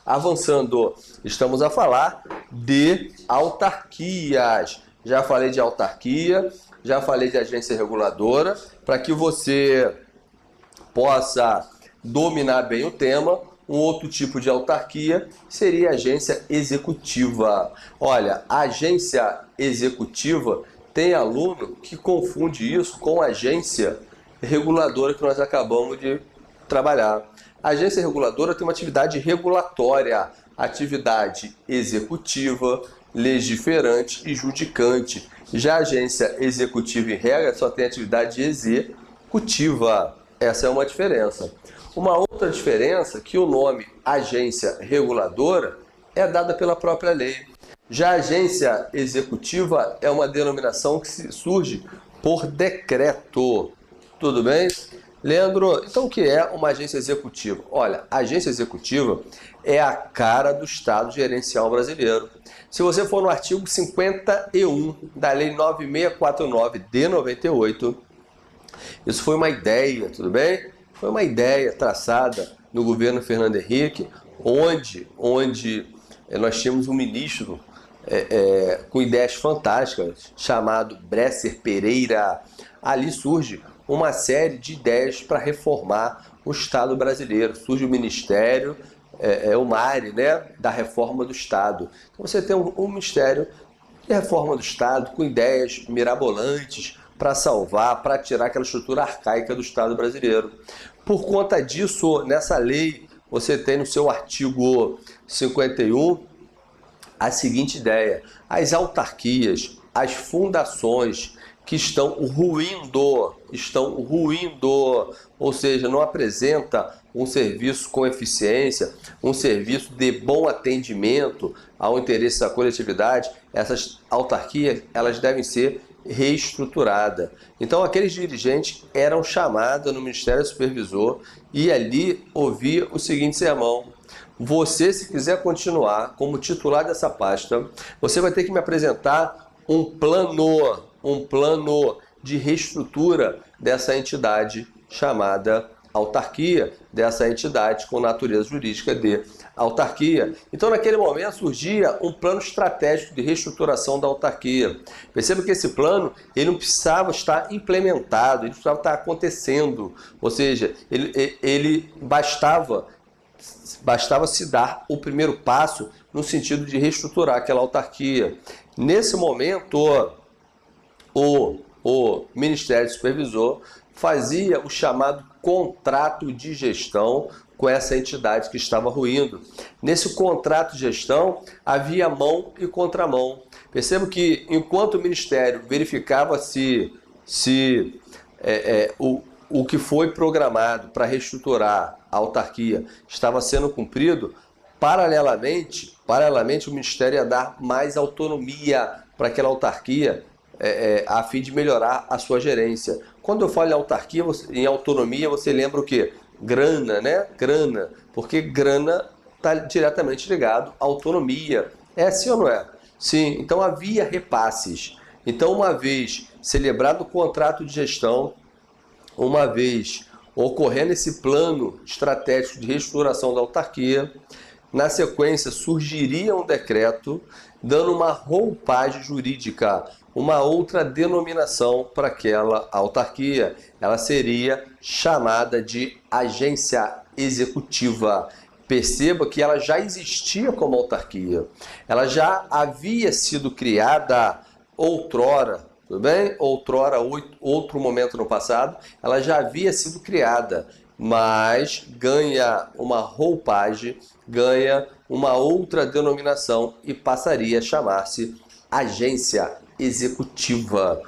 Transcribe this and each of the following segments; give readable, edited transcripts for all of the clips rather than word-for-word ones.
Avançando, estamos a falar de autarquias. Já falei de autarquia, já falei de agência reguladora. Para que você possa dominar bem o tema, um outro tipo de autarquia seria a agência executiva. Olha, a agência executiva tem aluno que confunde isso com agência reguladora que nós acabamos de trabalhar. A agência reguladora tem uma atividade regulatória, atividade executiva, legiferante e judicante. Já a agência executiva, em regra, só tem atividade executiva. Essa é uma diferença. Uma outra diferença é que o nome agência reguladora é dada pela própria lei. Já a agência executiva é uma denominação que surge por decreto. Tudo bem? Leandro, então o que é uma agência executiva? Olha, a agência executiva é a cara do Estado gerencial brasileiro. Se você for no artigo 51 da Lei 9649 de 98, isso foi uma ideia, tudo bem? Foi uma ideia traçada no governo Fernando Henrique, onde nós tínhamos um ministro com ideias fantásticas, chamado Bresser Pereira. Ali surge uma série de ideias para reformar o Estado brasileiro. Surge o Ministério, o MARE, né, da Reforma do Estado. Então você tem um Ministério de Reforma do Estado com ideias mirabolantes para salvar, para tirar aquela estrutura arcaica do Estado brasileiro. Por conta disso, nessa lei, você tem no seu artigo 51 a seguinte ideia: as autarquias, as fundações que estão ruindo, ou seja, não apresenta um serviço com eficiência, um serviço de bom atendimento ao interesse da coletividade, essas autarquias, elas devem ser reestruturadas. Então, aqueles dirigentes eram chamados no Ministério Supervisor e ali ouvia o seguinte sermão: você, se quiser continuar como titular dessa pasta, você vai ter que me apresentar um plano de reestrutura dessa entidade chamada autarquia, dessa entidade com natureza jurídica de autarquia. Então, naquele momento, surgia um plano estratégico de reestruturação da autarquia. Perceba que esse plano ele não precisava estar implementado, ele precisava estar acontecendo, ou seja, ele bastava se dar o primeiro passo no sentido de reestruturar aquela autarquia. Nesse momento, o Ministério Supervisor fazia o chamado contrato de gestão com essa entidade que estava ruindo. Nesse contrato de gestão havia mão e contramão. Perceba que enquanto o Ministério verificava se o que foi programado para reestruturar a autarquia estava sendo cumprido, paralelamente o Ministério ia dar mais autonomia para aquela autarquia, a fim de melhorar a sua gerência. Quando eu falo em autarquia, em autonomia, você lembra o quê? Grana, né? Grana, porque grana está diretamente ligado à autonomia. É sim ou não é? Sim, então havia repasses. Então, uma vez celebrado o contrato de gestão, uma vez ocorrendo esse plano estratégico de reestruturação da autarquia, na sequência surgiria um decreto dando uma roupagem jurídica, uma outra denominação para aquela autarquia. Ela seria chamada de agência executiva. Perceba que ela já existia como autarquia. Ela já havia sido criada outrora, tudo bem? Outrora, outro momento no passado, ela já havia sido criada, mas ganha uma roupagem, ganha uma outra denominação e passaria a chamar-se agência executiva.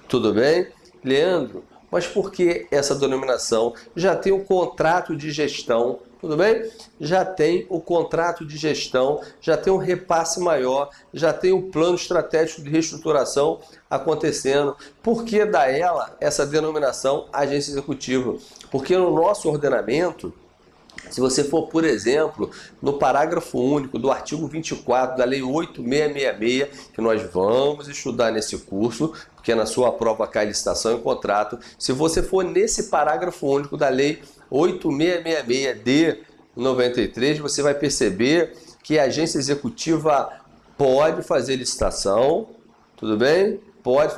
Tudo bem? Leandro, mas por que essa denominação? Já tem um contrato de gestão, tudo bem? Já tem o contrato de gestão, já tem um repasse maior, já tem o plano estratégico de reestruturação acontecendo. Por que dá ela essa denominação agência executiva? Porque no nosso ordenamento, se você for, por exemplo, no parágrafo único do artigo 24 da Lei 8666, que nós vamos estudar nesse curso, porque na sua prova cai licitação e contrato, se você for nesse parágrafo único da Lei 8666 de 93, você vai perceber que a agência executiva pode fazer licitação, tudo bem? Pode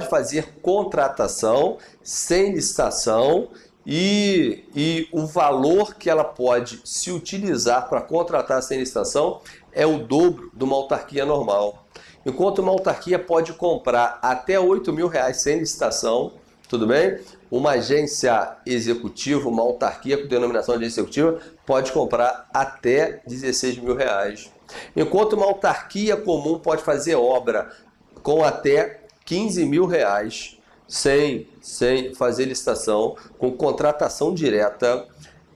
fazer contratação sem licitação e o valor que ela pode se utilizar para contratar sem licitação é o dobro de uma autarquia normal. Enquanto uma autarquia pode comprar até R$8.000 sem licitação, tudo bem? Uma agência executiva, uma autarquia com denominação de agência executiva, pode comprar até R$16.000. Enquanto uma autarquia comum pode fazer obra com até R$15.000 sem fazer licitação, com contratação direta.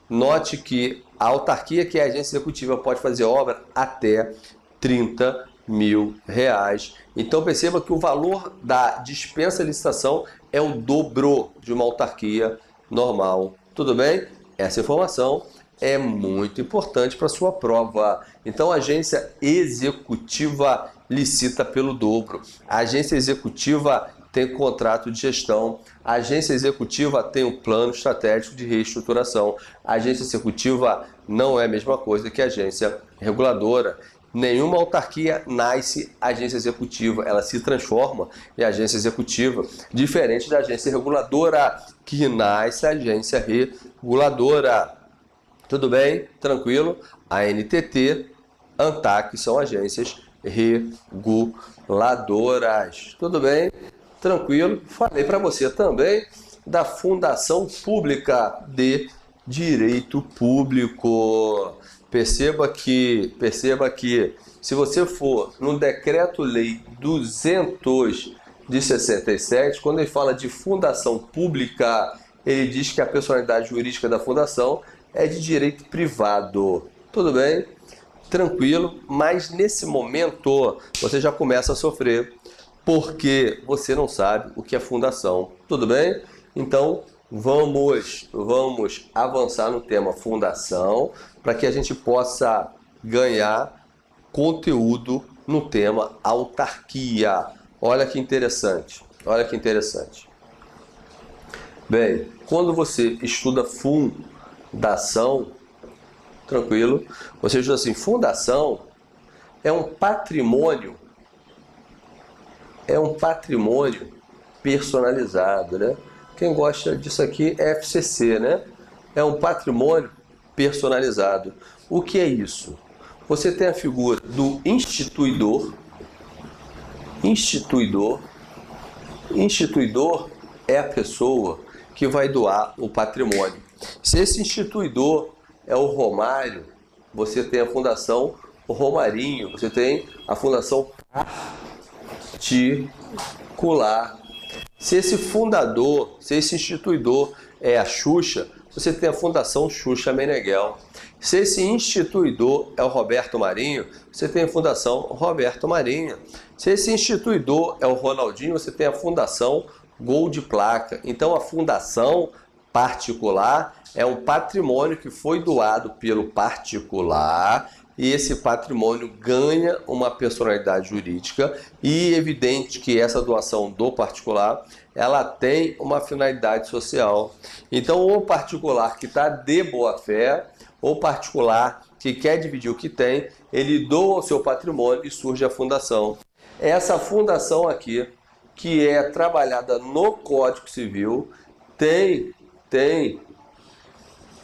Note que a autarquia, que é a agência executiva, pode fazer obra até R$30.000. Então perceba que o valor da dispensa de licitação é o dobro de uma autarquia normal. Tudo bem? Essa informação é muito importante para a sua prova. Então a agência executiva licita pelo dobro. A agência executiva tem contrato de gestão. A agência executiva tem um plano estratégico de reestruturação. A agência executiva não é a mesma coisa que a agência reguladora. Nenhuma autarquia nasce agência executiva, ela se transforma em agência executiva, diferente da agência reguladora, que nasce agência reguladora. Tudo bem? Tranquilo? A NTT, ANTAC são agências reguladoras. Tudo bem? Tranquilo? Falei para você também da Fundação Pública de Direito Público. Perceba que se você for no Decreto-Lei 200 de 67, quando ele fala de fundação pública, ele diz que a personalidade jurídica da fundação é de direito privado. Tudo bem? Tranquilo, mas nesse momento você já começa a sofrer, porque você não sabe o que é fundação. Tudo bem? Então, vamos avançar no tema fundação, para que a gente possa ganhar conteúdo no tema autarquia. Olha que interessante, olha que interessante. Bem, quando você estuda fundação, tranquilo, você estuda assim, fundação é um patrimônio personalizado, né? Quem gosta disso aqui é FCC, né? É um patrimônio personalizado. O que é isso? Você tem a figura do instituidor. Instituidor é a pessoa que vai doar o patrimônio. Se esse instituidor é o Romário, você tem a Fundação Romarinho, você tem a Fundação Particular. Se esse fundador, se esse instituidor é a Xuxa, você tem a Fundação Xuxa Meneghel. Se esse instituidor é o Roberto Marinho, você tem a Fundação Roberto Marinho. Se esse instituidor é o Ronaldinho, você tem a Fundação Gol de Placa. Então a fundação particular é um patrimônio que foi doado pelo particular e esse patrimônio ganha uma personalidade jurídica e é evidente que essa doação do particular ela tem uma finalidade social. Então o particular que está de boa fé, o particular que quer dividir o que tem, ele doa o seu patrimônio e surge a fundação. Essa fundação aqui, que é trabalhada no Código Civil, tem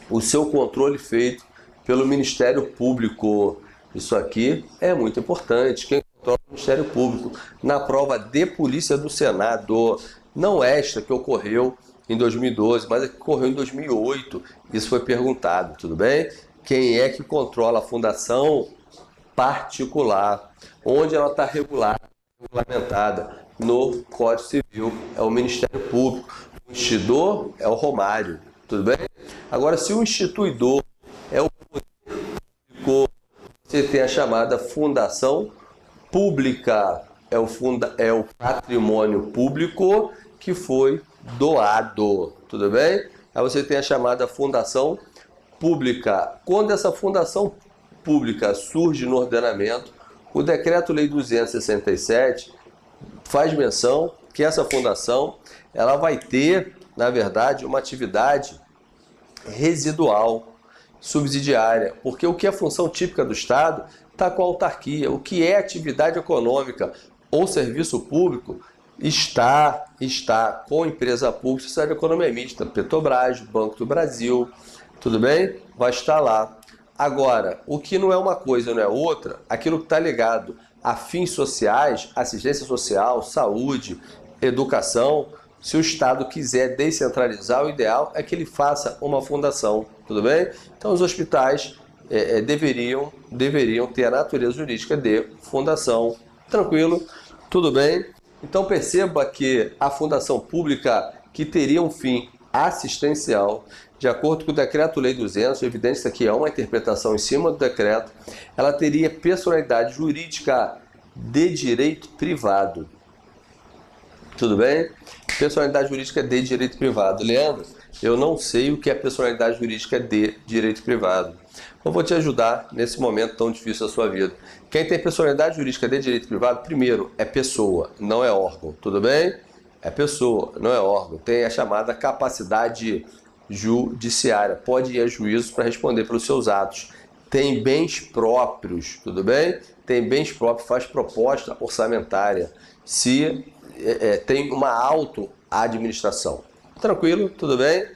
o seu controle feito pelo Ministério Público. Isso aqui é muito importante. Quem controla o Ministério Público na prova de polícia do Senado, não esta que ocorreu em 2012, mas a que ocorreu em 2008. Isso foi perguntado, tudo bem? Quem é que controla a fundação particular? Onde ela está regulamentada? No Código Civil, é o Ministério Público. O instituidor é o Romário, tudo bem? Agora, se o instituidor é o poder público, você tem a chamada fundação pública, é o patrimônio público que foi doado, tudo bem? Aí você tem a chamada fundação pública. Quando essa fundação pública surge no ordenamento, o Decreto-Lei 267 faz menção que essa fundação ela vai ter, na verdade, uma atividade residual. subsidiária, porque o que é função típica do Estado está com a autarquia, o que é atividade econômica ou serviço público está com empresa pública, sociedade de economia mista, Petrobras, Banco do Brasil, tudo bem? Vai estar lá. Agora, o que não é uma coisa, não é outra, aquilo que está ligado a fins sociais, assistência social, saúde, educação, se o Estado quiser descentralizar, o ideal é que ele faça uma fundação, tudo bem? Então, os hospitais deveriam ter a natureza jurídica de fundação. Tranquilo? Tudo bem? Então, perceba que a fundação pública que teria um fim assistencial, de acordo com o Decreto-Lei 200, evidente que aqui é uma interpretação em cima do decreto, ela teria personalidade jurídica de direito privado. Tudo bem? Personalidade jurídica de direito privado. Leandro, eu não sei o que é personalidade jurídica de direito privado. Eu vou te ajudar nesse momento tão difícil da sua vida. Quem tem personalidade jurídica de direito privado, primeiro, é pessoa, não é órgão. Tudo bem? É pessoa, não é órgão. Tem a chamada capacidade judiciária. Pode ir a juízo para responder pelos seus atos. Tem bens próprios, tudo bem? Tem bens próprios, faz proposta orçamentária. Tem uma auto-administração. Tranquilo? Tudo bem?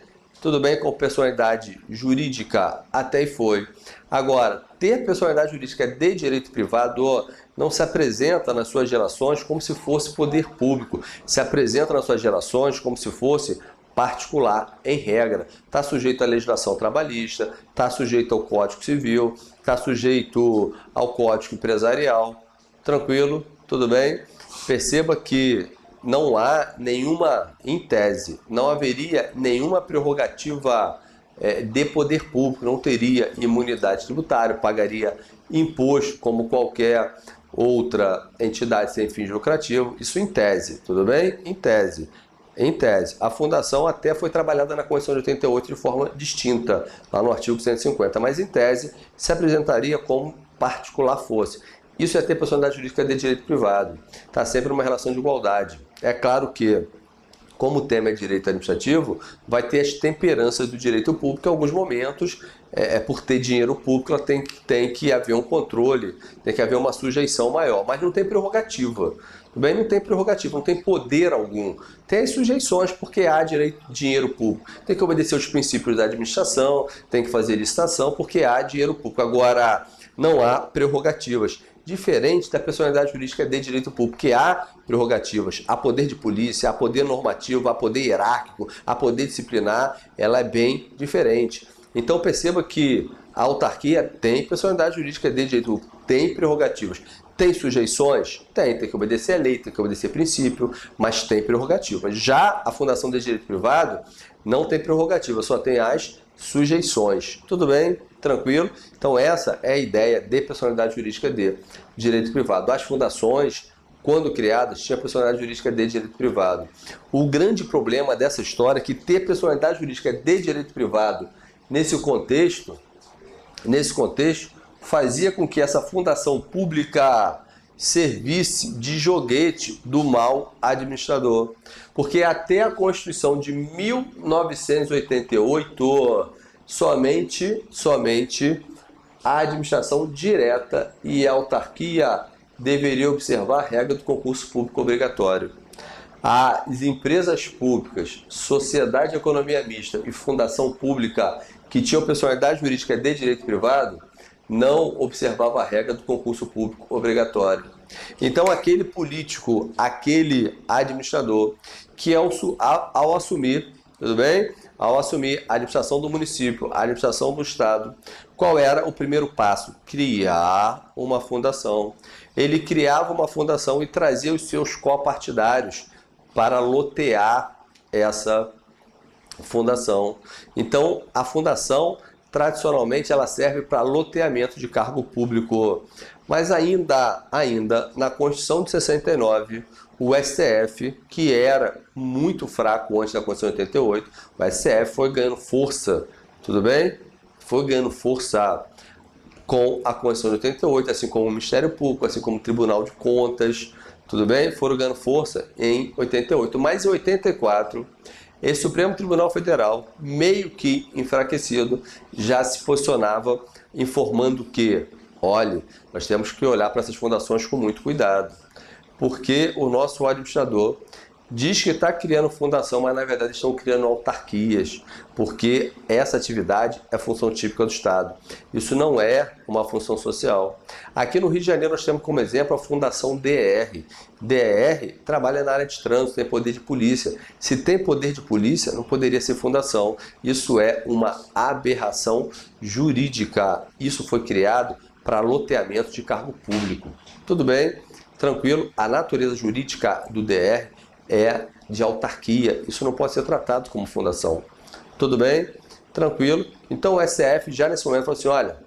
Tudo bem com personalidade jurídica? Até aí foi. Agora, ter personalidade jurídica de direito privado não se apresenta nas suas relações como se fosse poder público. Se apresenta nas suas relações como se fosse particular, em regra. Está sujeito à legislação trabalhista, está sujeito ao Código Civil, está sujeito ao Código Empresarial. Tranquilo? Tudo bem? Perceba que não há nenhuma, em tese, não haveria nenhuma prerrogativa de poder público, não teria imunidade tributária, pagaria imposto como qualquer outra entidade sem fins lucrativos. Isso em tese, tudo bem? Em tese. Em tese. A fundação até foi trabalhada na Constituição de 88 de forma distinta, lá no artigo 150, mas em tese se apresentaria como particular fosse. Isso é ter personalidade jurídica de direito privado. Está sempre numa relação de igualdade. É claro que, como o tema é direito administrativo, vai ter as temperanças do direito público. Em alguns momentos, por ter dinheiro público, ela tem que haver um controle, tem que haver uma sujeição maior. Mas não tem prerrogativa. Bem, não tem prerrogativa, não tem poder algum. Tem as sujeições, porque há dinheiro público. Tem que obedecer os princípios da administração, tem que fazer licitação, porque há dinheiro público. Agora, não há prerrogativas. Diferente da personalidade jurídica de direito público, que há prerrogativas, há poder de polícia, há poder normativo, há poder hierárquico, há poder disciplinar, ela é bem diferente. Então perceba que a autarquia tem personalidade jurídica de direito público, tem prerrogativas. Tem sujeições? Tem que obedecer a lei, tem que obedecer princípio, mas tem prerrogativas. Já a Fundação de Direito Privado não tem prerrogativa, só tem as sujeições. Tudo bem? Tranquilo? Então essa é a ideia de personalidade jurídica de direito privado. As fundações, quando criadas, tinham personalidade jurídica de direito privado. O grande problema dessa história é que ter personalidade jurídica de direito privado nesse contexto fazia com que essa fundação pública servisse de joguete do mau administrador. Porque até a Constituição de 1988, somente a administração direta e a autarquia deveriam observar a regra do concurso público obrigatório. As empresas públicas, sociedade de economia mista e fundação pública que tinham personalidade jurídica de direito privado não observavam a regra do concurso público obrigatório. Então aquele político, aquele administrador que ao assumir, tudo bem? Ao assumir a administração do município, a administração do estado, qual era o primeiro passo? Criar uma fundação. Ele criava uma fundação e trazia os seus copartidários para lotear essa fundação. Então, a fundação, tradicionalmente, ela serve para loteamento de cargo público. Mas ainda na Constituição de 69, o STF, que era muito fraco antes da Constituição de 88, o STF foi ganhando força, tudo bem? Foi ganhando força com a Constituição de 88, assim como o Ministério Público, assim como o Tribunal de Contas, tudo bem? Foram ganhando força em 88. Mas em 84, esse Supremo Tribunal Federal, meio que enfraquecido, já se posicionava informando que, olha, nós temos que olhar para essas fundações com muito cuidado, porque o nosso administrador diz que está criando fundação, mas na verdade estão criando autarquias, porque essa atividade é função típica do Estado. Isso não é uma função social. Aqui no Rio de Janeiro nós temos como exemplo a Fundação DR. DR trabalha na área de trânsito, tem poder de polícia. Se tem poder de polícia, não poderia ser fundação. Isso é uma aberração jurídica. Isso foi criado para loteamento de cargo público. Tudo bem? Tranquilo? A natureza jurídica do DR é de autarquia, isso não pode ser tratado como fundação. Tudo bem? Tranquilo? Então o STF já nesse momento falou assim, olha,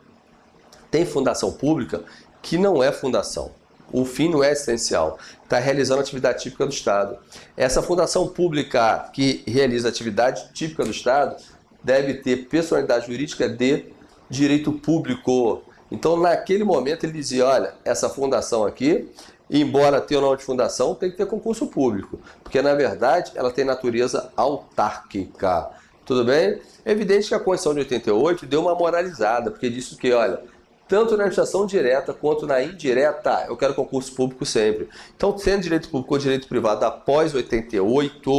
tem fundação pública que não é fundação. O fim não é essencial. Está realizando atividade típica do Estado. Essa fundação pública que realiza atividade típica do Estado deve ter personalidade jurídica de direito público. Então naquele momento ele dizia, olha, essa fundação aqui, embora tenha o nome de fundação, tem que ter concurso público, porque na verdade ela tem natureza autárquica. Tudo bem? É evidente que a Constituição de 88 deu uma moralizada, porque disse que, olha, tanto na administração direta quanto na indireta, eu quero concurso público sempre. Então, sendo direito público ou direito privado após 88,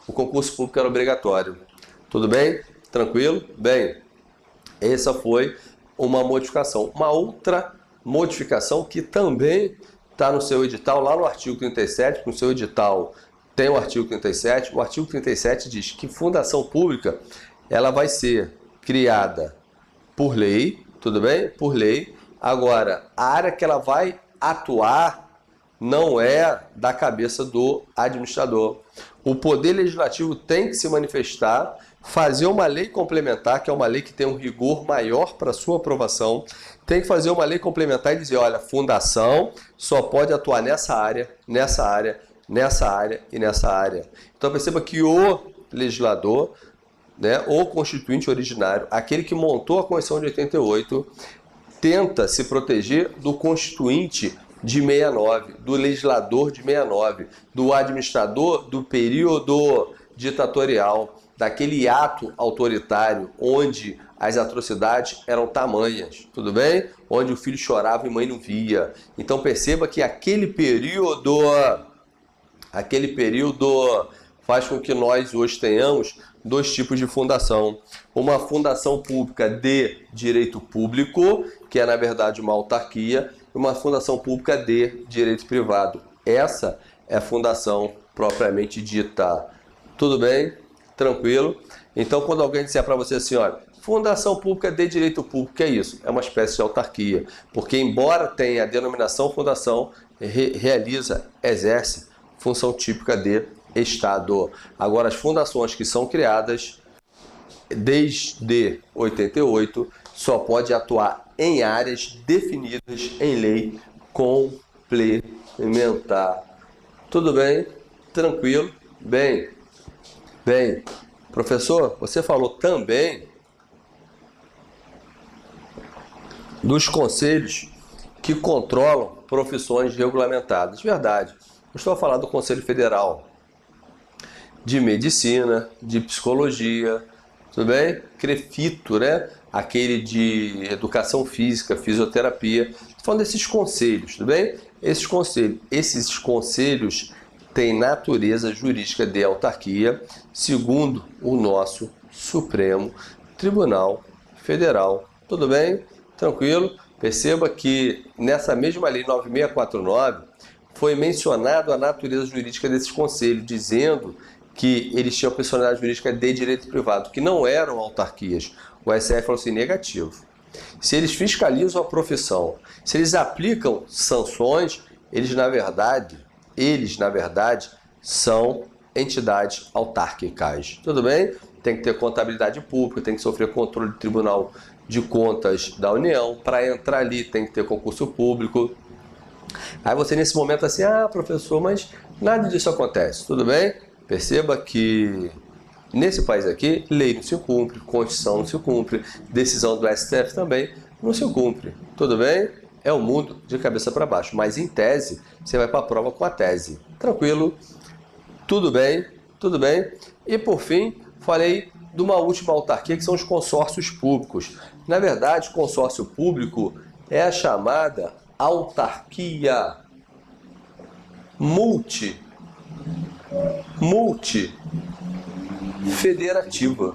o concurso público era obrigatório. Tudo bem? Tranquilo? Bem, essa foi uma modificação. Uma outra modificação que também está no seu edital, lá no artigo 37, no seu edital tem o artigo 37, o artigo 37 diz que fundação pública, ela vai ser criada por lei, tudo bem? Por lei. Agora, a área que ela vai atuar não é da cabeça do administrador. O Poder Legislativo tem que se manifestar, fazer uma lei complementar, que é uma lei que tem um rigor maior para sua aprovação, tem que fazer uma lei complementar e dizer, olha, fundação só pode atuar nessa área, nessa área, nessa área e nessa área. Então perceba que o legislador, né, o constituinte originário, aquele que montou a Constituição de 88, tenta se proteger do constituinte de 69, do legislador de 69, do administrador do período ditatorial, daquele ato autoritário onde as atrocidades eram tamanhas, tudo bem? Onde o filho chorava e mãe não via. Então perceba que aquele período faz com que nós hoje tenhamos dois tipos de fundação. Uma fundação pública de direito público, que é na verdade uma autarquia, e uma fundação pública de direito privado. Essa é a fundação propriamente dita. Tudo bem? Tranquilo? Então quando alguém disser para você assim, olha, fundação pública de direito público, que é isso? É uma espécie de autarquia, porque embora tenha a denominação fundação, exerce função típica de Estado. Agora, as fundações que são criadas desde 88 só pode atuar em áreas definidas em lei complementar. Tudo bem? Tranquilo? Bem, professor, você falou também dos conselhos que controlam profissões regulamentadas. Verdade. Eu estou a falar do Conselho Federal de Medicina, de Psicologia, tudo bem? CREFITO, né? Aquele de Educação Física, Fisioterapia. Estou falando desses conselhos, tudo bem? Esses conselhos têm natureza jurídica de autarquia, segundo o nosso Supremo Tribunal Federal. Tudo bem? Tranquilo? Perceba que nessa mesma lei 9649 foi mencionado a natureza jurídica desses conselhos, dizendo que eles tinham personalidade jurídica de direito privado, que não eram autarquias. O STF falou assim, negativo. Se eles fiscalizam a profissão, se eles aplicam sanções, eles na verdade, são entidades autárquicas. Tudo bem? Tem que ter contabilidade pública, tem que sofrer controle do Tribunal de Contas da União. Para entrar ali tem que ter concurso público. Aí você nesse momento assim, professor, mas nada disso acontece, tudo bem? Perceba que nesse país aqui, lei não se cumpre, Constituição não se cumpre, decisão do STF também não se cumpre, tudo bem? É o mundo de cabeça para baixo, mas em tese, você vai para a prova com a tese, tranquilo? Tudo bem? Tudo bem? E por fim, falei de uma última autarquia, que são os consórcios públicos. Na verdade, consórcio público é a chamada autarquia multifederativa.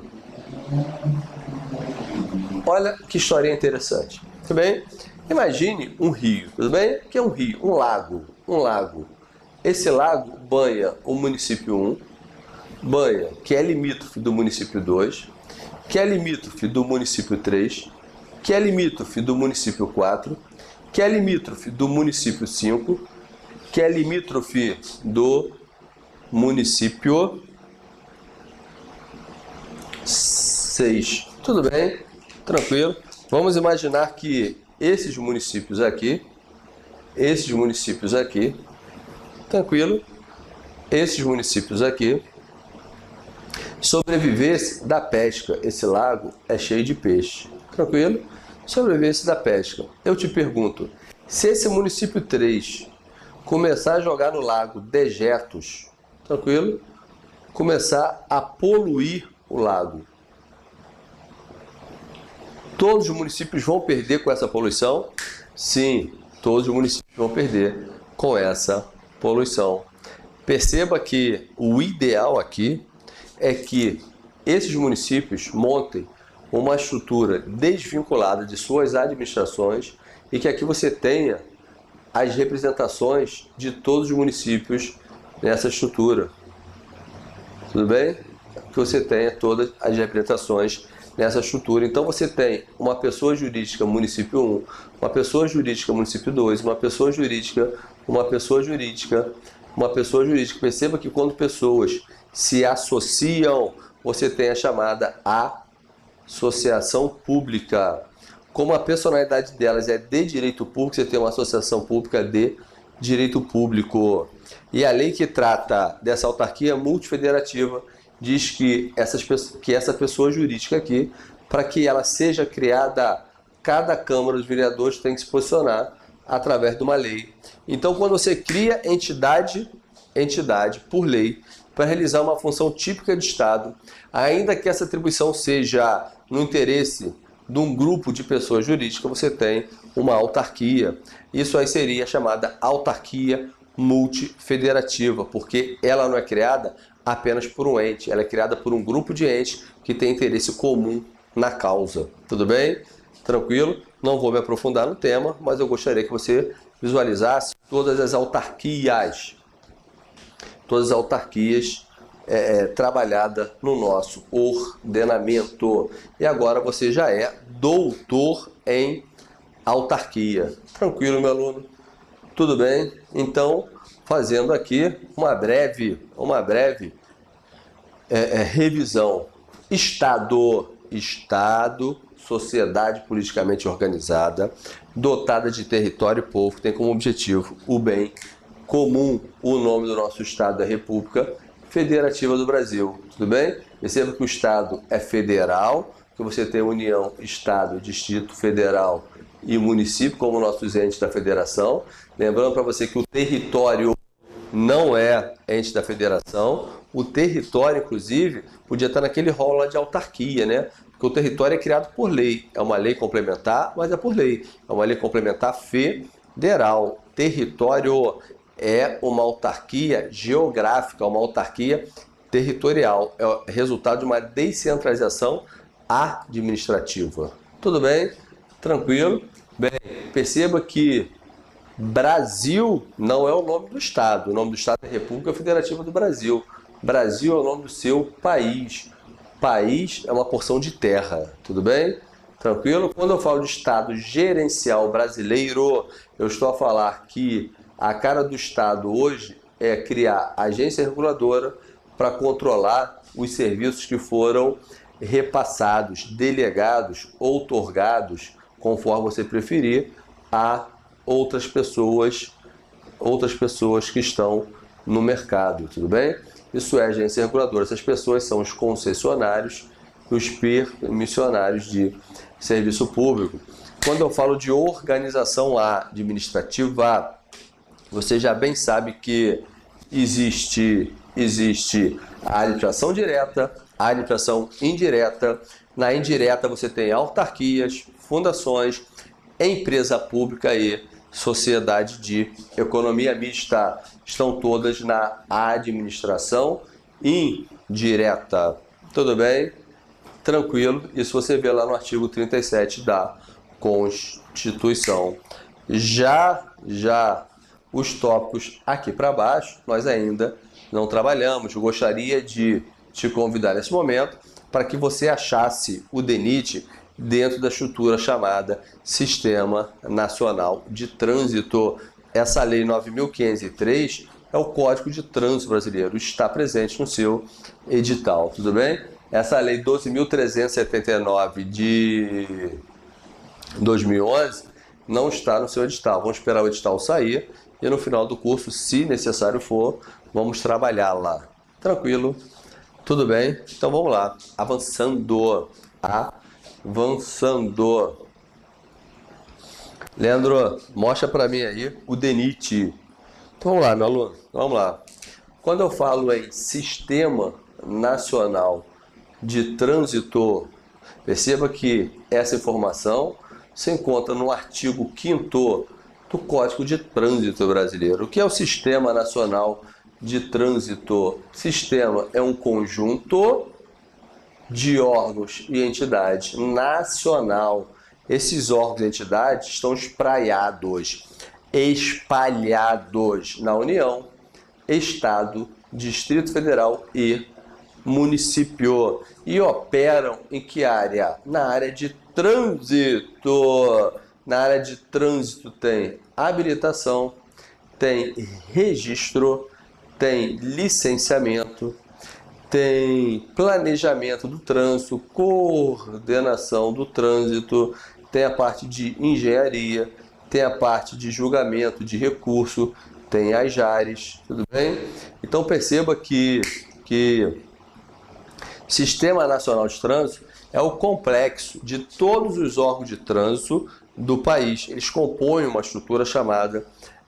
Olha que historinha interessante. Tudo bem? Imagine um rio, tudo bem? O que é um rio? Um lago. Esse lago banha o município 1, banha, que é limítrofe do município 2, que é limítrofe do município 3, que é limítrofe do município 4, que é limítrofe do município 5, que é limítrofe do município 6. Tudo bem? Tranquilo? Vamos imaginar que esses municípios aqui, tranquilo, esses municípios aqui, sobrevivesse da pesca. Esse lago é cheio de peixe, tranquilo? Sobrevivesse da pesca. Eu te pergunto, se esse município 3 começar a jogar no lago dejetos, tranquilo? Começar a poluir o lago, todos os municípios vão perder com essa poluição? Sim, todos os municípios vão perder com essa poluição. Perceba que o ideal aqui é que esses municípios montem uma estrutura desvinculada de suas administrações e que aqui você tenha as representações de todos os municípios nessa estrutura. Tudo bem? Que você tenha todas as representações nessa estrutura. Então você tem uma pessoa jurídica município 1, uma pessoa jurídica município 2, uma pessoa jurídica. Perceba que quando pessoas se associam, você tem a chamada associação pública. Como a personalidade delas é de direito público, você tem uma associação pública de direito público. E a lei que trata dessa autarquia multifederativa diz que essa pessoa jurídica aqui, para que ela seja criada, cada Câmara dos Vereadores tem que se posicionar através de uma lei. Então, quando você cria entidade por lei, para realizar uma função típica de Estado, ainda que essa atribuição seja no interesse de um grupo de pessoas jurídicas, você tem uma autarquia. Isso aí seria chamada autarquia multifederativa, porque ela não é criada apenas por um ente, ela é criada por um grupo de entes que tem interesse comum na causa. Tudo bem? Tranquilo? Não vou me aprofundar no tema, mas eu gostaria que você visualizasse todas as autarquias trabalhadas no nosso ordenamento. E agora você já é doutor em autarquia. Tranquilo, meu aluno? Tudo bem? Então, fazendo aqui uma breve revisão. Estado, sociedade politicamente organizada, dotada de território e povo, tem como objetivo o bem comum. O nome do nosso Estado é República Federativa do Brasil. Tudo bem? Perceba que o Estado é federal, que você tem União, Estado, Distrito Federal e município como nossos entes da federação. Lembrando para você que o território não é ente da federação. O território, inclusive, podia estar naquele rol lá de autarquia, né? Porque o território é criado por lei. É uma lei complementar, mas é por lei. É uma lei complementar federal. Território é uma autarquia geográfica, uma autarquia territorial. É resultado de uma descentralização administrativa. Tudo bem? Tranquilo? Bem, perceba que Brasil não é o nome do Estado. O nome do Estado é República Federativa do Brasil. Brasil é o nome do seu país. País é uma porção de terra. Tudo bem? Tranquilo? Quando eu falo de Estado gerencial brasileiro, eu estou a falar que a cara do Estado hoje é criar agência reguladora para controlar os serviços que foram repassados, delegados, outorgados, conforme você preferir, a outras pessoas que estão no mercado, tudo bem? Isso é agência reguladora. Essas pessoas são os concessionários e os permissionários de serviço público. Quando eu falo de organização administrativa, você já bem sabe que existe existe a administração direta, a administração indireta. Na indireta você tem autarquias, fundações, empresa pública e sociedade de economia mista. Estão todas na administração indireta. Tudo bem? Tranquilo? Isso você vê lá no artigo 37 da Constituição. Já os tópicos aqui para baixo, nós ainda não trabalhamos. Eu gostaria de te convidar nesse momento para que você achasse o DENIT dentro da estrutura chamada Sistema Nacional de Trânsito. Essa lei 9.503 é o Código de Trânsito Brasileiro, está presente no seu edital, tudo bem? Essa lei 12.379 de 2011 não está no seu edital. Vamos esperar o edital sair e no final do curso, se necessário for, vamos trabalhar lá. Tranquilo? Tudo bem? Então vamos lá. Avançando. Leandro, mostra para mim aí o DENIT. Então vamos lá, meu aluno. Vamos lá. Quando eu falo em Sistema Nacional de Trânsito, perceba que essa informação se encontra no artigo 5º do Código de Trânsito Brasileiro. O que é o Sistema Nacional de Trânsito? Sistema é um conjunto de órgãos e entidades nacional. Esses órgãos e entidades estão espalhados na União, Estado, Distrito Federal e município. E operam em que área? Na área de trânsito. Na área de trânsito tem habilitação, tem registro, tem licenciamento, tem planejamento do trânsito, coordenação do trânsito, tem a parte de engenharia, tem a parte de julgamento de recurso, tem as JARes, tudo bem? Então perceba que Sistema Nacional de Trânsito é o complexo de todos os órgãos de trânsito do país. Eles compõem uma estrutura chamada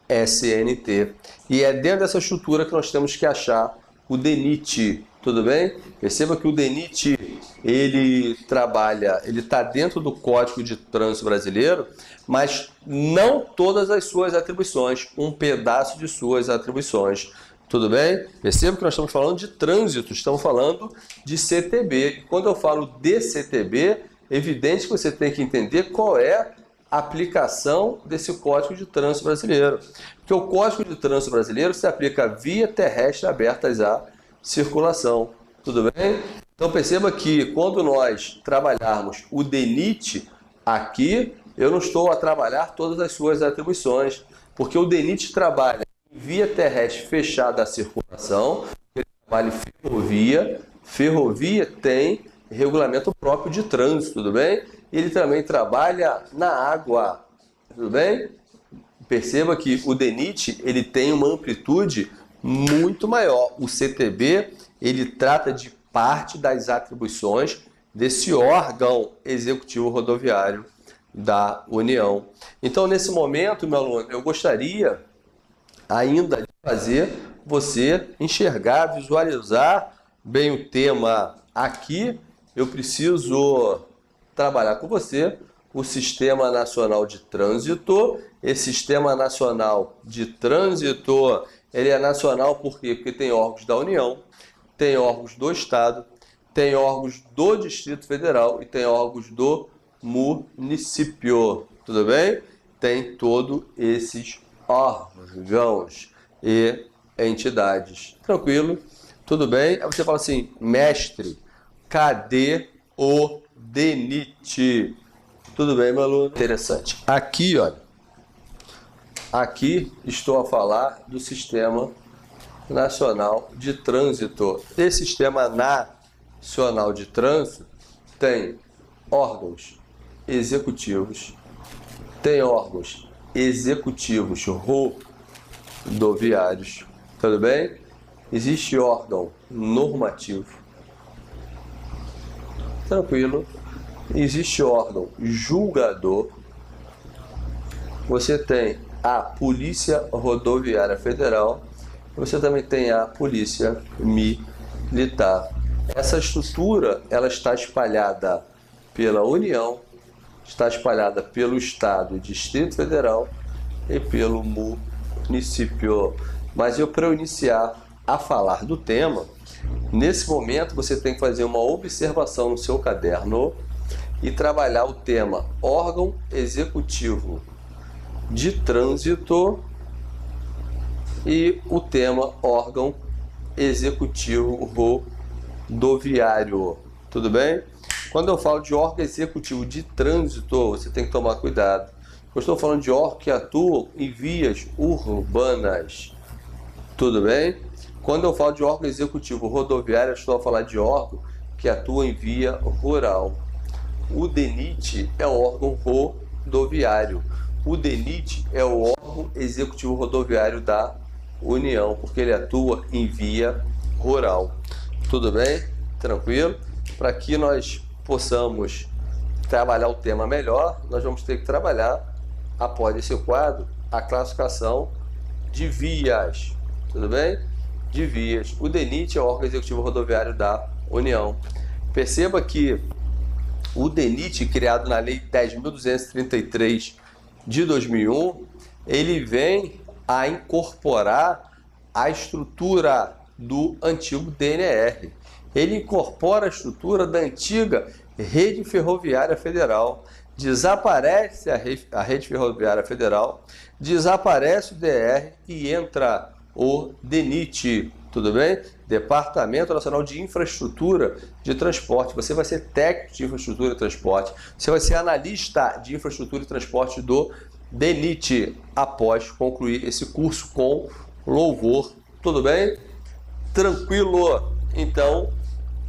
SNT. E é dentro dessa estrutura que nós temos que achar o DENIT, tudo bem? Perceba que o DENIT, ele está dentro do Código de Trânsito Brasileiro, mas não todas as suas atribuições, um pedaço de suas atribuições. Tudo bem? Perceba que nós estamos falando de trânsito, estamos falando de CTB. Quando eu falo de CTB, é evidente que você tem que entender qual é a aplicação desse Código de Trânsito Brasileiro. Porque o Código de Trânsito Brasileiro se aplica a via terrestre abertas à circulação. Tudo bem? Então perceba que quando nós trabalharmos o DENIT aqui, eu não estou a trabalhar todas as suas atribuições, porque o DENIT trabalha via terrestre fechada à circulação, ele trabalha em ferrovia. Ferrovia tem regulamento próprio de trânsito, tudo bem? Ele também trabalha na água, tudo bem? Perceba que o DENIT ele tem uma amplitude muito maior. O CTB ele trata de parte das atribuições desse órgão executivo rodoviário da União. Então, nesse momento, meu aluno, eu gostaria ainda de fazer você enxergar, visualizar bem o tema aqui. Eu preciso trabalhar com você o Sistema Nacional de Trânsito. Esse Sistema Nacional de Trânsito, ele é nacional por quê? Porque tem órgãos da União, tem órgãos do Estado, tem órgãos do Distrito Federal e tem órgãos do município. Tudo bem? Tem todos esses órgãos e entidades. Tranquilo? Tudo bem? Aí você fala assim, mestre, cadê o DENIT? Tudo bem, meu aluno? Interessante. Aqui, olha, aqui estou a falar do Sistema Nacional de Trânsito. Esse Sistema Nacional de Trânsito tem órgãos executivos, tem órgãos executivos rodoviários, tudo bem? Existe órgão normativo, tranquilo. Existe órgão julgador. Você tem a Polícia Rodoviária Federal Você também tem a Polícia Militar. Essa estrutura, ela está espalhada pela União, está espalhada pelo Estado, Distrito Federal e pelo município. Mas para eu iniciar a falar do tema, nesse momento você tem que fazer uma observação no seu caderno e trabalhar o tema órgão executivo de trânsito e o tema órgão executivo rodoviário. Tudo bem? Quando eu falo de órgão executivo de trânsito, você tem que tomar cuidado. Eu estou falando de órgãos que atuam em vias urbanas. Tudo bem? Quando eu falo de órgão executivo rodoviário, eu estou a falar de órgão que atua em via rural. O DENIT é o órgão rodoviário. O DENIT é o órgão executivo rodoviário da União, porque ele atua em via rural. Tudo bem? Tranquilo? Para que nós possamos trabalhar o tema melhor, nós vamos ter que trabalhar, após esse quadro, a classificação de vias. Tudo bem? De vias. O DENIT é o órgão executivo rodoviário da União. Perceba que o DENIT, criado na Lei 10.233 de 2001, ele vem a incorporar a estrutura do antigo DNR. Ele incorpora a estrutura da antiga Rede Ferroviária Federal. Desaparece a Rede Ferroviária Federal, desaparece o DR e entra o DENIT. Tudo bem? Departamento Nacional de Infraestrutura de Transporte. Você vai ser técnico de infraestrutura e transporte. Você vai ser analista de infraestrutura e transporte do DENIT após concluir esse curso com louvor. Tudo bem? Tranquilo? Então,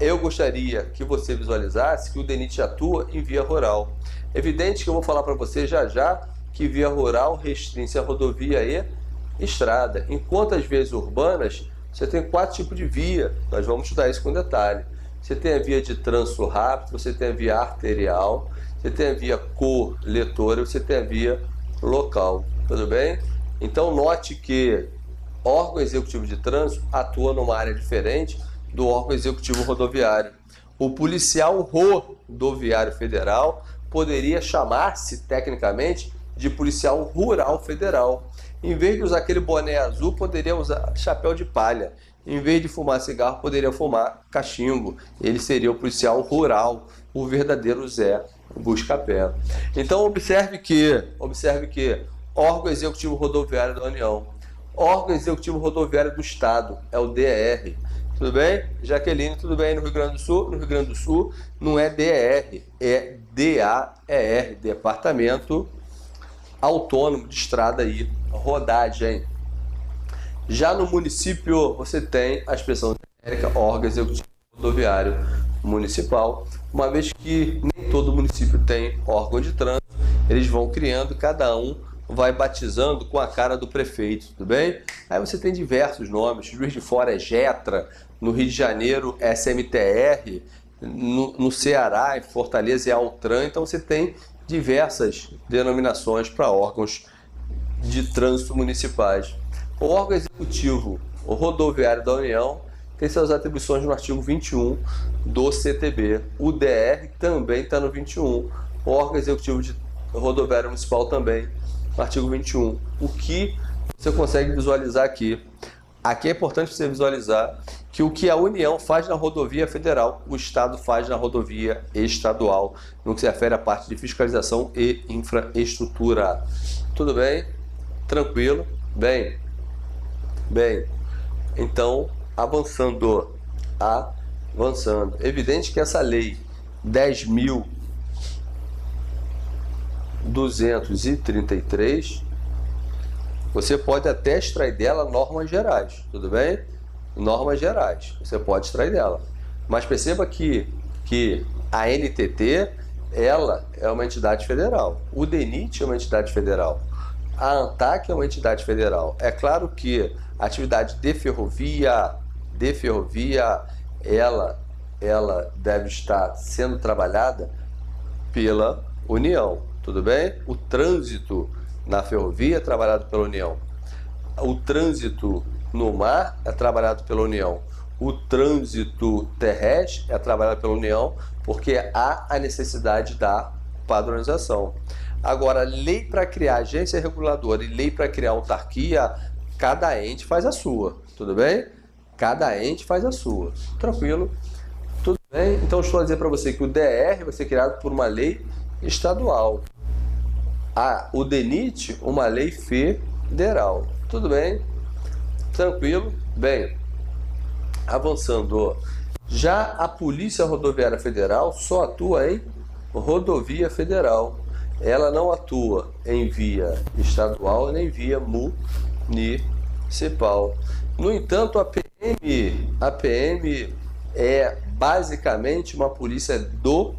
eu gostaria que você visualizasse que o DENIT atua em via rural. Evidente que eu vou falar para você já que via rural restringe a rodovia e estrada. Enquanto as vias urbanas, você tem 4 tipos de via. Nós vamos estudar isso com detalhe. Você tem a via de trânsito rápido, você tem a via arterial, você tem a via coletora, você tem a via local. Tudo bem? Então note que o órgão executivo de trânsito atua numa área diferente do órgão executivo rodoviário. O policial rodoviário federal poderia chamar-se tecnicamente de policial rural federal. Em vez de usar aquele boné azul, poderia usar chapéu de palha. Em vez de fumar cigarro, poderia fumar cachimbo. Ele seria o policial rural, o verdadeiro Zé Busca-Pé. Então observe que órgão executivo rodoviário da União, órgão executivo rodoviário do Estado é o DR. Tudo bem? Jaqueline, tudo bem no Rio Grande do Sul? No Rio Grande do Sul não é DR, é DAER, Departamento Autônomo de Estrada e Rodagem. Já no município, você tem a expressão genérica órgão executivo rodoviário municipal, uma vez que nem todo município tem órgão de trânsito, eles vão criando, cada um vai batizando com a cara do prefeito, tudo bem? Aí você tem diversos nomes, Juiz de Fora é Getra, no Rio de Janeiro é SMTR, no Ceará, em Fortaleza é Altran, então você tem diversas denominações para órgãos de trânsito municipais. O órgão executivo rodoviário da União tem suas atribuições no artigo 21 do CTB. O DR também está no 21. O órgão executivo de rodoviário municipal também, no artigo 21. O que você consegue visualizar aqui? Aqui é importante você visualizar que o que a União faz na rodovia federal, o Estado faz na rodovia estadual, no que se refere à parte de fiscalização e infraestrutura. Tudo bem? Tranquilo? Bem, então, avançando. Evidente que essa lei 10.233, você pode até extrair dela normas gerais, tudo bem? Normas gerais, você pode extrair dela. Mas perceba que a NTT, ela é uma entidade federal. O DENIT é uma entidade federal. A ANTAC é uma entidade federal. É claro que a atividade de ferrovia, ela deve estar sendo trabalhada pela União, tudo bem? O trânsito na ferrovia é trabalhado pela União. o trânsito no mar é trabalhado pela União. O trânsito terrestre é trabalhado pela União, porque há a necessidade da padronização. Agora, lei para criar agência reguladora e lei para criar autarquia, cada ente faz a sua, tudo bem? Cada ente faz a sua, tranquilo? Tudo bem? Então, estou a dizer para você que o DR vai ser criado por uma lei estadual. O DENIT, uma lei federal. Tudo bem? Tranquilo? Bem, avançando. Já a Polícia Rodoviária Federal só atua em rodovia federal. Ela não atua em via estadual nem via municipal. No entanto, a PM é basicamente uma polícia do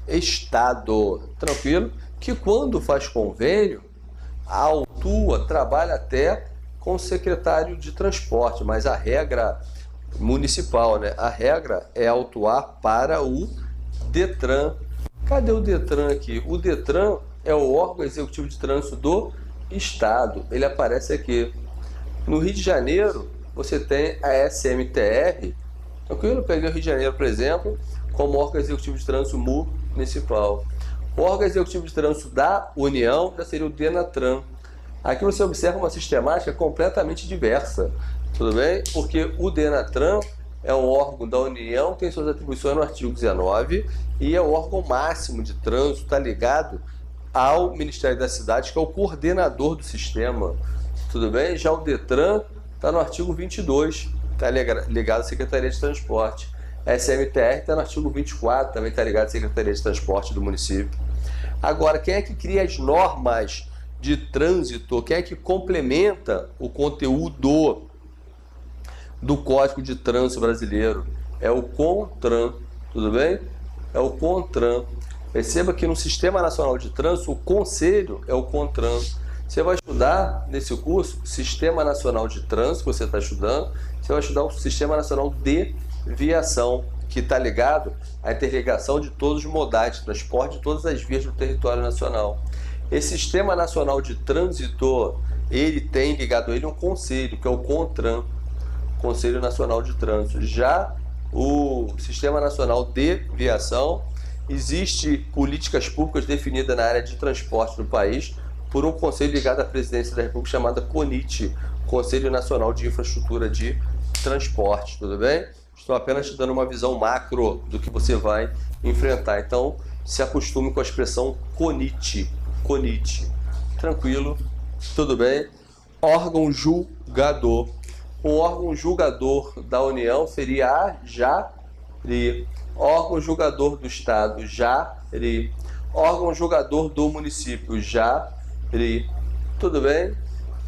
Estado. Tranquilo? Que quando faz convênio, trabalha até com o secretário de transporte, mas a regra municipal, né? A regra é autuar para o DETRAN. Cadê o DETRAN aqui? O DETRAN é o órgão executivo de trânsito do Estado. Ele aparece aqui. No Rio de Janeiro, você tem a SMTR. Tranquilo? Peguei o Rio de Janeiro, por exemplo, como órgão executivo de trânsito municipal. O órgão executivo de trânsito da União já seria o DENATRAN. Aqui você observa uma sistemática completamente diversa, tudo bem? Porque o DENATRAN é um órgão da União, tem suas atribuições no artigo 19 e é o órgão máximo de trânsito, está ligado ao Ministério das Cidades, que é o coordenador do sistema, tudo bem? Já o DETRAN está no artigo 22, está ligado à Secretaria de Transporte. A SMTR está no artigo 24, também está ligado à Secretaria de Transporte do município. Agora, quem é que cria as normas de trânsito? Quem é que complementa o conteúdo do Código de Trânsito Brasileiro? É o CONTRAN, tudo bem? É o CONTRAN. Perceba que no Sistema Nacional de Trânsito, o conselho é o CONTRAN. Você vai estudar nesse curso Sistema Nacional de Trânsito, que você está estudando, você vai estudar o Sistema Nacional de Viação, que está ligado à interligação de todos os modais de transporte de todas as vias do território nacional. Esse Sistema Nacional de Trânsito, ele tem ligado a ele um conselho, que é o CONTRAN, Conselho Nacional de Trânsito. Já o Sistema Nacional de Viação, existe políticas públicas definidas na área de transporte do país por um conselho ligado à Presidência da República chamado CONIT, Conselho Nacional de Infraestrutura de Transporte, tudo bem? Estou apenas te dando uma visão macro do que você vai enfrentar. Então, se acostume com a expressão CONIT. CONIT. Tranquilo? Tudo bem? Órgão julgador. O órgão julgador da União seria a JARI. Órgão julgador do Estado, JARI. Órgão julgador do município, JARI. Tudo bem?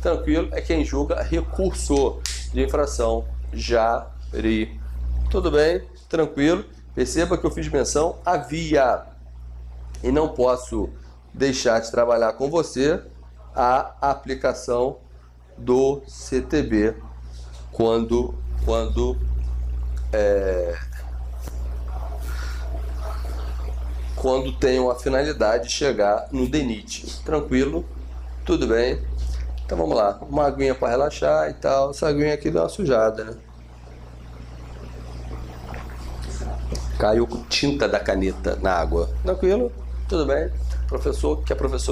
Tranquilo? É quem julga recurso de infração, JARI. Tudo bem? Tranquilo? Perceba que eu fiz menção à via. E não posso deixar de trabalhar com você a aplicação do CTB quando tenham a finalidade de chegar no DENIT. Tranquilo? Tudo bem? Então vamos lá. Uma aguinha para relaxar e tal. Essa aguinha aqui deu uma sujada, né? Caiu tinta da caneta na água. Tranquilo? Tudo bem? Professor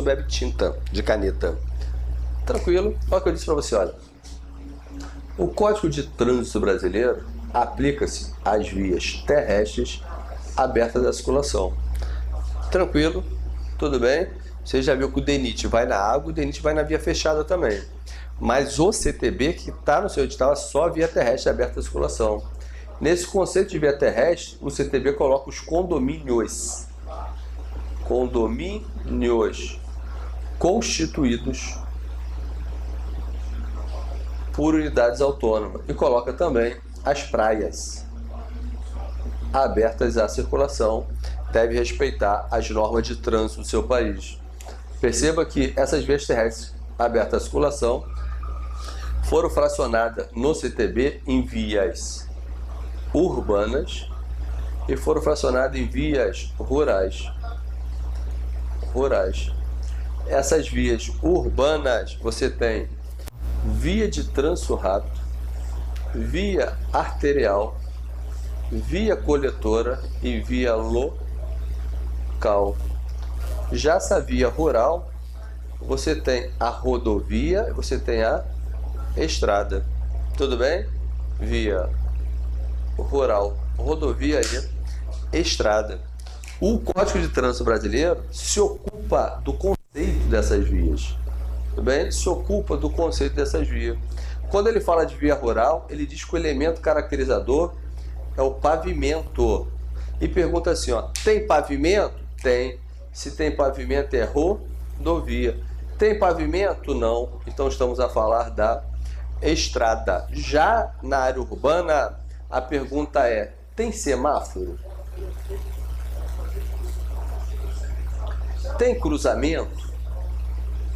bebe tinta de caneta. Tranquilo? Olha o que eu disse para você, olha. O Código de Trânsito Brasileiro aplica-se às vias terrestres abertas à circulação. Tranquilo? Tudo bem? Você já viu que o DENIT vai na água, o DENIT vai na via fechada também. Mas o CTB, que está no seu edital, é só via terrestre aberta à circulação. Nesse conceito de via terrestre, o CTB coloca os condomínios constituídos por unidades autônomas e coloca também as praias abertas à circulação, deve respeitar as normas de trânsito do seu país. Perceba que essas vias terrestres abertas à circulação foram fracionadas no CTB em vias urbanas e foram fracionadas em vias rurais. Essas vias urbanas, você tem via de trânsito rápido, via arterial, via coletora e via local. Já essa via rural, você tem a rodovia, você tem a estrada. Tudo bem? Via rural, rodovia e estrada. O Código de Trânsito Brasileiro se ocupa do conceito dessas vias. Tudo bem? Se ocupa do conceito dessas vias. Quando ele fala de via rural, ele diz que o elemento caracterizador é o pavimento. E pergunta assim, ó, tem pavimento? Tem. Se tem pavimento é rodovia. Tem pavimento? Não. Então estamos a falar da estrada. Já na área urbana, a pergunta é, tem semáforo? Tem cruzamento?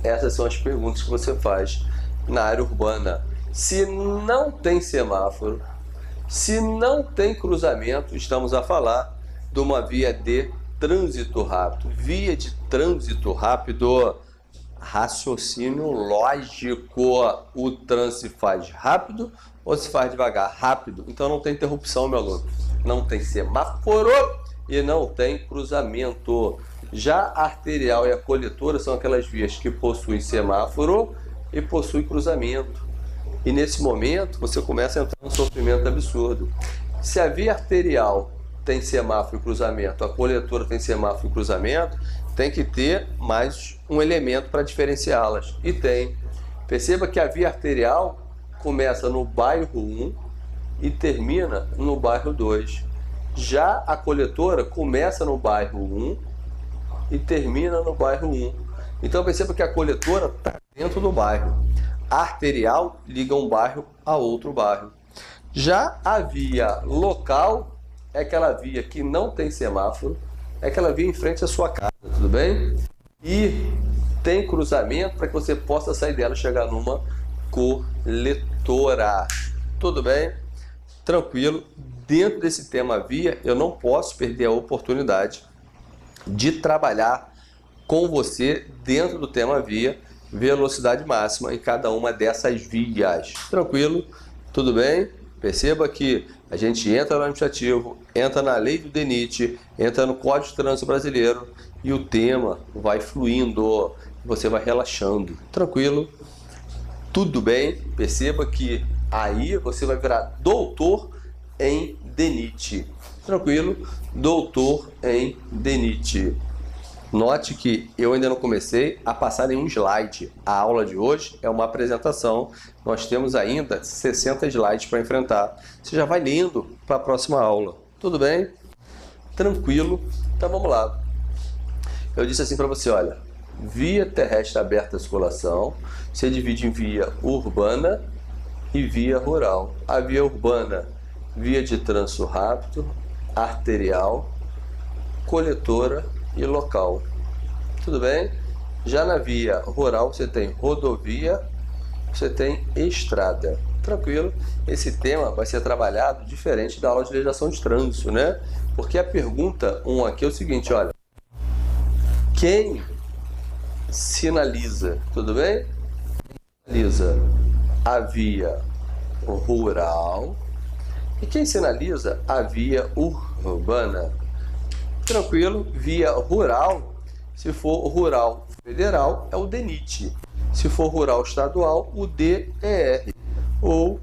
Essas são as perguntas que você faz na área urbana. Se não tem semáforo, se não tem cruzamento, estamos a falar de uma via de trânsito rápido. Via de trânsito rápido, raciocínio lógico. O trânsito se faz rápido ou se faz devagar? Rápido. Então não tem interrupção, meu aluno. Não tem semáforo e não tem cruzamento. Já a arterial e a coletora são aquelas vias que possuem semáforo e possuem cruzamento. E nesse momento você começa a entrar num sofrimento absurdo. Se a via arterial tem semáforo e cruzamento, a coletora tem semáforo e cruzamento, tem que ter mais um elemento para diferenciá-las. E tem. Perceba que a via arterial começa no bairro 1 e termina no bairro 2. Já a coletora começa no bairro 1 e termina no bairro 1. Então perceba que a coletora está dentro do bairro. A arterial liga um bairro a outro bairro. Já a via local é aquela via que não tem semáforo, é aquela via em frente à sua casa, tudo bem? E tem cruzamento para que você possa sair dela e chegar numa coletora. Tudo bem? Tranquilo. Dentro desse tema via, eu não posso perder a oportunidade de trabalhar com você dentro do tema via, velocidade máxima em cada uma dessas vias. Tranquilo? Tudo bem? Perceba que a gente entra no administrativo, entra na lei do DENIT, entra no Código de Trânsito Brasileiro e o tema vai fluindo, você vai relaxando. Tranquilo? Tudo bem? Perceba que aí você vai virar doutor em DENIT. Tranquilo? Doutor em DENIT. Note que eu ainda não comecei a passar nenhum slide. A aula de hoje é uma apresentação. Nós temos ainda 60 slides para enfrentar. Você já vai lendo para a próxima aula. Tudo bem? Tranquilo? Então vamos lá. Eu disse assim para você, olha, via terrestre aberta à circulação se divide em via urbana e via rural. A via urbana, via de trânsito rápido, arterial, coletora e local. Tudo bem? Já na via rural você tem rodovia, você tem estrada. Tranquilo? Esse tema vai ser trabalhado diferente da aula de legislação de trânsito, né? Porque a pergunta 1 aqui é o seguinte, olha. Quem sinaliza, tudo bem? Sinaliza a via rural e quem sinaliza a via urbana. Tranquilo? Via rural, se for rural federal, é o DENIT. Se for rural estadual, o DER. Ou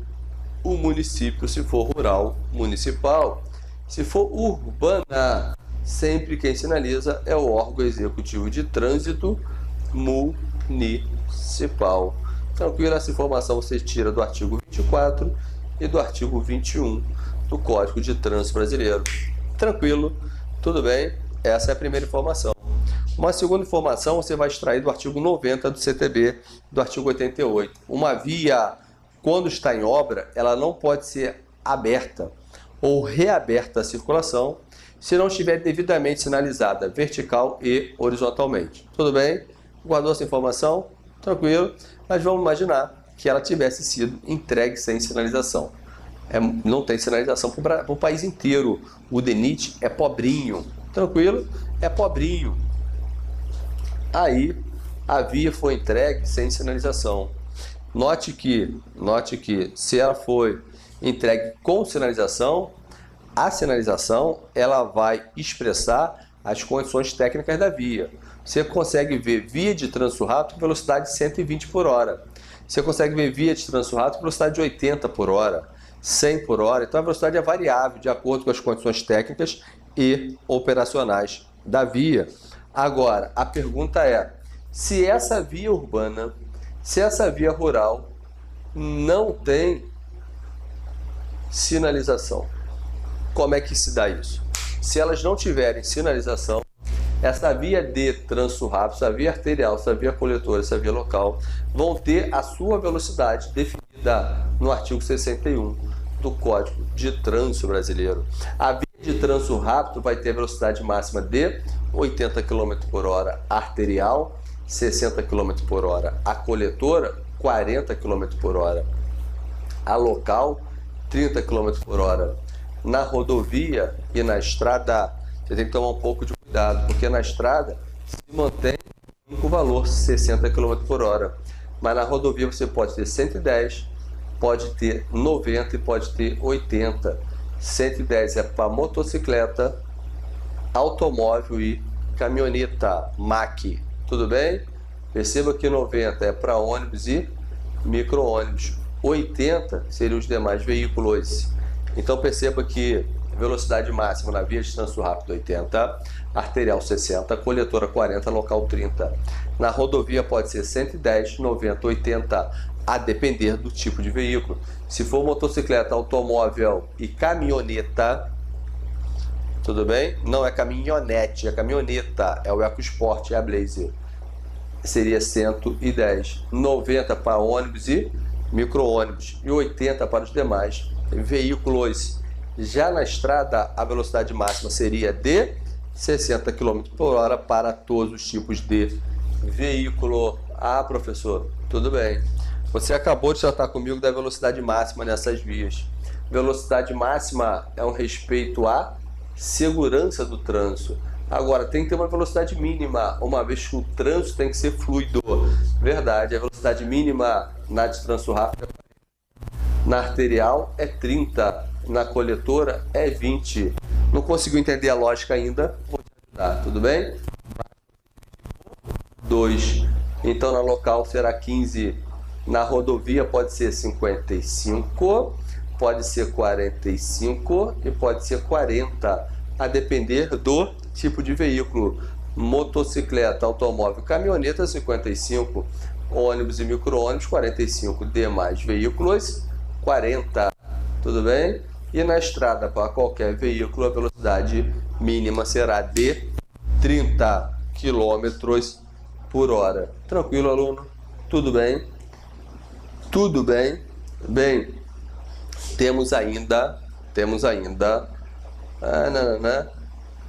o município, se for rural municipal. Se for urbana, sempre quem sinaliza é o órgão executivo de trânsito municipal. Tranquilo? Essa informação você tira do artigo 24 e do artigo 21 do Código de Trânsito Brasileiro. Tranquilo? Tudo bem? Essa é a primeira informação. Uma segunda informação você vai extrair do artigo 90 do CTB, do artigo 88. Uma via, quando está em obra, ela não pode ser aberta ou reaberta à circulação se não estiver devidamente sinalizada vertical e horizontalmente. Tudo bem? Guardou essa informação? Tranquilo? Mas vamos imaginar que ela tivesse sido entregue sem sinalização. Não tem sinalização para o país inteiro. O DENIT é pobrinho. Tranquilo? É pobrinho. Aí a via foi entregue sem sinalização. Note que se ela foi entregue com sinalização, a sinalização ela vai expressar as condições técnicas da via. Você consegue ver via de trânsito rápido com velocidade de 120 por hora. Você consegue ver via de trânsito rápido com velocidade de 80 por hora, 100 por hora. Então a velocidade é variável de acordo com as condições técnicas e operacionais da via. Agora, a pergunta é, se essa via urbana, se essa via rural não tem sinalização, como é que se dá isso? Se elas não tiverem sinalização, essa via de trânsito rápido, essa via arterial, essa via coletora, essa via local, vão ter a sua velocidade definida no artigo 61 do Código de Trânsito Brasileiro. A via de trânsito rápido vai ter a velocidade máxima de 80 km por hora arterial, 60 km por hora a coletora, 40 km por hora a local, 30 km por hora na rodovia e na estrada. Você tem que tomar um pouco de cuidado, porque na estrada se mantém o valor 60 km por hora, mas na rodovia você pode ter 110, pode ter 90 e pode ter 80. 110 é para motocicleta, automóvel e caminhoneta, MAC, tudo bem? Perceba que 90 é para ônibus e micro-ônibus, 80 seriam os demais veículos. Então perceba que velocidade máxima na via de trânsito rápido 80, arterial 60, coletora 40, local 30. Na rodovia pode ser 110, 90, 80, a depender do tipo de veículo. Se for motocicleta, automóvel e caminhoneta, tudo bem? Não é caminhonete, é caminhoneta, é o EcoSport, é a Blazer. Seria 110, 90 para ônibus e micro-ônibus e 80 para os demais veículos. Já na estrada, a velocidade máxima seria de 60 km por hora para todos os tipos de veículo. Ah, professor, tudo bem. Você acabou de tratar comigo da velocidade máxima nessas vias. Velocidade máxima é um respeito à segurança do trânsito. Agora, tem que ter uma velocidade mínima, uma vez que o trânsito tem que ser fluido. Verdade, a velocidade mínima na de trânsito rápido, na arterial é 30, na coletora é 20. Não conseguiu entender a lógica ainda? Vou te ajudar, tudo bem? 2. Então na local será 15. Na rodovia pode ser 55, pode ser 45 e pode ser 40, a depender do tipo de veículo. Motocicleta, automóvel, caminhoneta 55, ônibus e micro-ônibus 45, demais veículos 40, tudo bem? E na estrada, para qualquer veículo, a velocidade mínima será de 30 km por hora. Tranquilo, aluno? Tudo bem? Tudo bem? Bem, temos ainda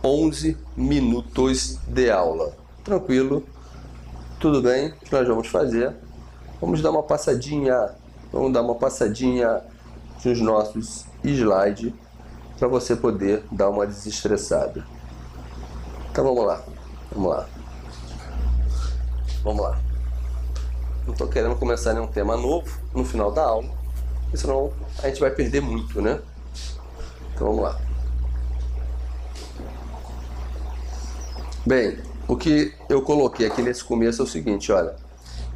11 minutos de aula. Tranquilo? Tudo bem? O que nós vamos fazer? Vamos dar uma passadinha nos nossos slides para você poder dar uma desestressada. Então vamos lá. Não estou querendo começar nenhum tema novo no final da aula, porque senão a gente vai perder muito, né? Então vamos lá. Bem, o que eu coloquei aqui nesse começo é o seguinte, olha.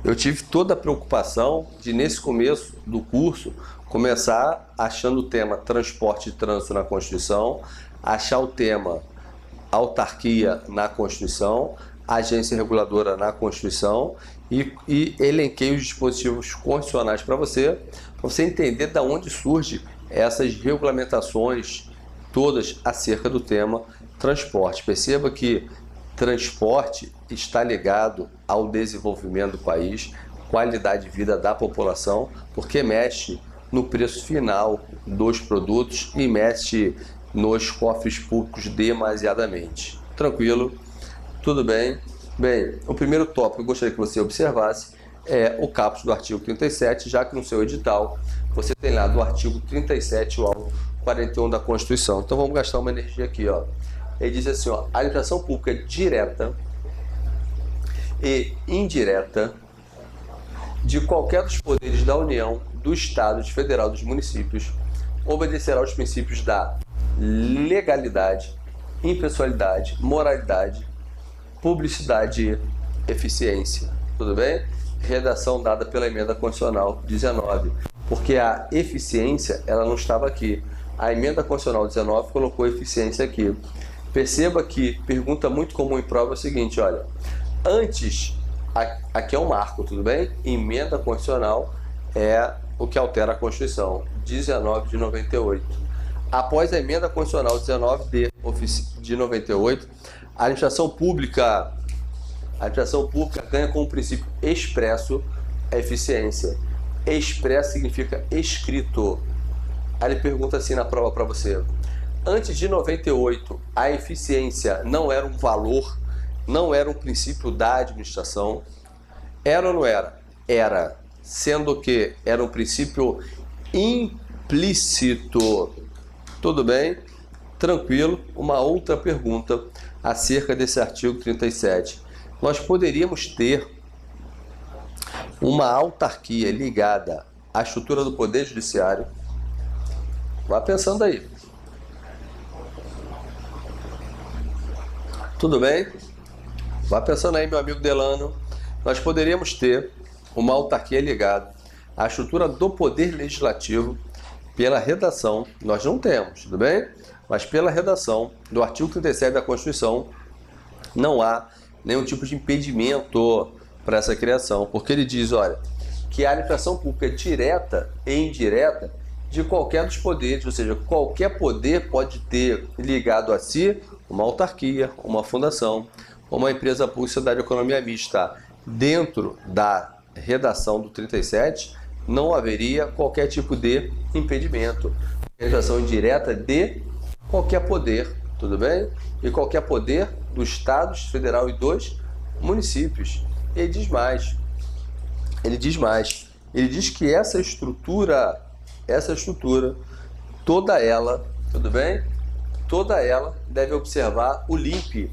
Eu tive toda a preocupação de, nesse começo do curso, começar achando o tema transporte e trânsito na Constituição, achar o tema autarquia na Constituição, agência reguladora na Constituição e elenquei os dispositivos constitucionais para você entender de onde surgem essas regulamentações todas acerca do tema transporte. Perceba que transporte está ligado ao desenvolvimento do país, qualidade de vida da população, porque mexe no preço final dos produtos e mexe nos cofres públicos demasiadamente. Tranquilo? Tudo bem? Bem, o primeiro tópico que eu gostaria que você observasse é o caput do artigo 37, já que no seu edital você tem lá do artigo 37 ao 41 da Constituição. Então vamos gastar uma energia aqui, ó. Ele diz assim, ó, a licitação pública direta e indireta de qualquer dos poderes da União, do Estado, de Federal, dos municípios, obedecerá aos princípios da legalidade, impessoalidade, moralidade, publicidade e eficiência. Tudo bem? Redação dada pela emenda constitucional 19. Porque a eficiência, ela não estava aqui. A emenda constitucional 19 colocou eficiência aqui. Perceba que pergunta muito comum em prova é o seguinte, olha, antes, aqui é um marco, tudo bem? Emenda constitucional é o que altera a Constituição, 19 de 98. Após a emenda constitucional 19 de 98, a administração pública ganha como princípio expresso a eficiência. Expresso significa escrito. Aí ele pergunta assim na prova para você. Antes de 98, a eficiência não era um valor, não era um princípio da administração? Era ou não era? Era. Sendo que era um princípio implícito. Tudo bem? Tranquilo. Uma outra pergunta acerca desse artigo 37. Nós poderíamos ter uma autarquia ligada à estrutura do Poder Judiciário? Vá pensando aí. Tudo bem? Vá pensando aí, meu amigo Delano. Nós poderíamos ter uma autarquia ligada à estrutura do Poder Legislativo pela redação. Nós não temos, tudo bem? Mas pela redação do artigo 37 da Constituição, não há nenhum tipo de impedimento para essa criação, porque ele diz, olha, que a administração pública é direta e indireta de qualquer dos poderes, ou seja, qualquer poder pode ter ligado a si uma autarquia, uma fundação, uma empresa pública, sociedade de economia mista. Dentro da redação do 37, não haveria qualquer tipo de impedimento. Administração indireta de qualquer poder, tudo bem? E qualquer poder do Estado, Federal e dos municípios. Ele diz mais. Ele diz que essa estrutura, toda ela, tudo bem? Toda ela deve observar o LIMP.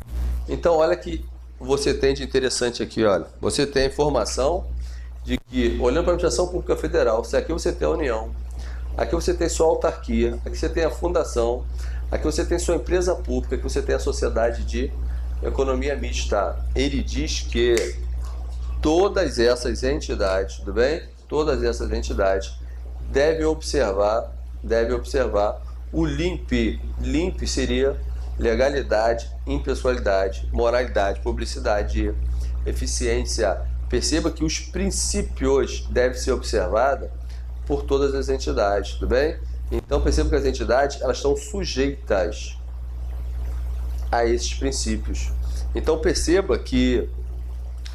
Então, olha que você tem de interessante aqui, olha. Você tem a informação de que, olhando para a administração pública federal, se aqui você tem a União, aqui você tem sua autarquia, aqui você tem a fundação, aqui você tem sua empresa pública, aqui você tem a sociedade de economia mista. Ele diz que todas essas entidades, tudo bem? Todas essas entidades devem observar o LIMP. LIMP seria legalidade, impessoalidade, moralidade, publicidade, eficiência. Perceba que os princípios devem ser observados por todas as entidades, tudo bem? Então perceba que as entidades elas estão sujeitas a esses princípios. Então perceba que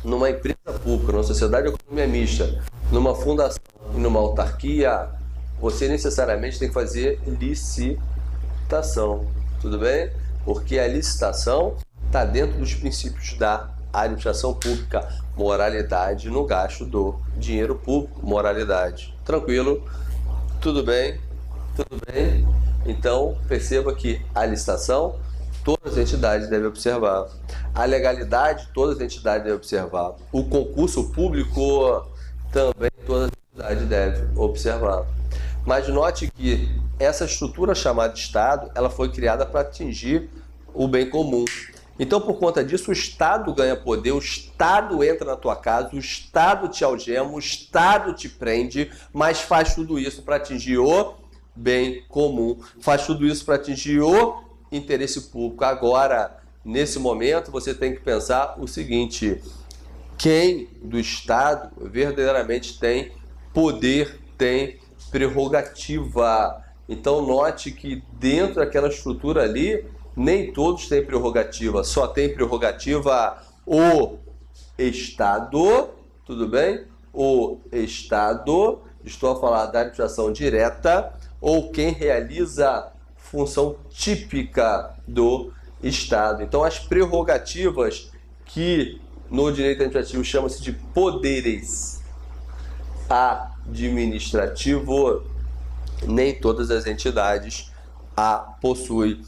numa empresa pública, numa sociedade de economia mista, numa fundação e numa autarquia, você necessariamente tem que fazer licitação, tudo bem? Porque a licitação está dentro dos princípios da administração pública, moralidade no gasto do dinheiro público, moralidade. Tranquilo? Tudo bem? Tudo bem? Então, perceba que a licitação, todas as entidades devem observar. A legalidade, todas as entidades devem observar. O concurso público, também todas as entidades devem observar. Mas note que essa estrutura chamada Estado, ela foi criada para atingir o bem comum. Então, por conta disso, o Estado ganha poder, o Estado entra na tua casa, o Estado te algema, o Estado te prende, mas faz tudo isso para atingir o bem comum, faz tudo isso para atingir o interesse público. Agora, nesse momento, você tem que pensar o seguinte: quem do Estado verdadeiramente tem poder, tem prerrogativa. Então note que dentro daquela estrutura ali, nem todos têm prerrogativa, só tem prerrogativa o Estado, tudo bem? O Estado, estou a falar da administração direta, ou quem realiza função típica do Estado. Então as prerrogativas que no direito administrativo chama-se de poderes administrativo, nem todas as entidades a possuem.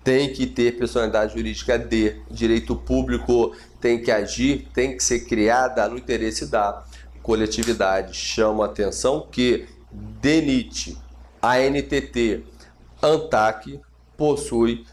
Tem que ter personalidade jurídica de direito público, tem que agir, tem que ser criada no interesse da coletividade. Chama a atenção que DENIT, ANTT, ANTAC possui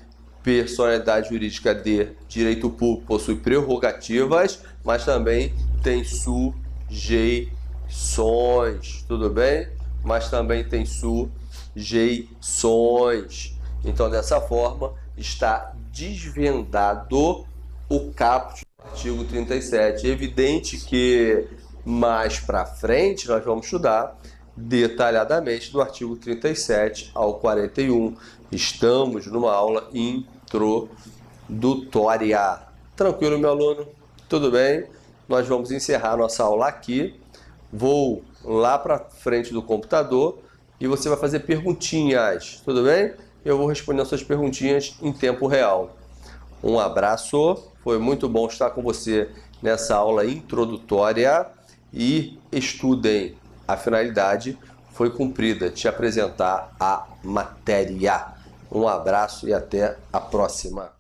personalidade jurídica de direito público, possui prerrogativas, mas também tem sujeições, tudo bem? Mas também tem sujeições. Então, dessa forma, está desvendado o caput do artigo 37. É evidente que mais para frente nós vamos estudar detalhadamente do artigo 37 ao 41. Estamos numa aula introdutória. Tranquilo, meu aluno? Tudo bem? Nós vamos encerrar nossa aula aqui. Vou lá para frente do computador e você vai fazer perguntinhas, tudo bem? Eu vou responder as suas perguntinhas em tempo real. Um abraço, foi muito bom estar com você nessa aula introdutória e estudem. A finalidade foi cumprida, te apresentar a matéria. Um abraço e até a próxima.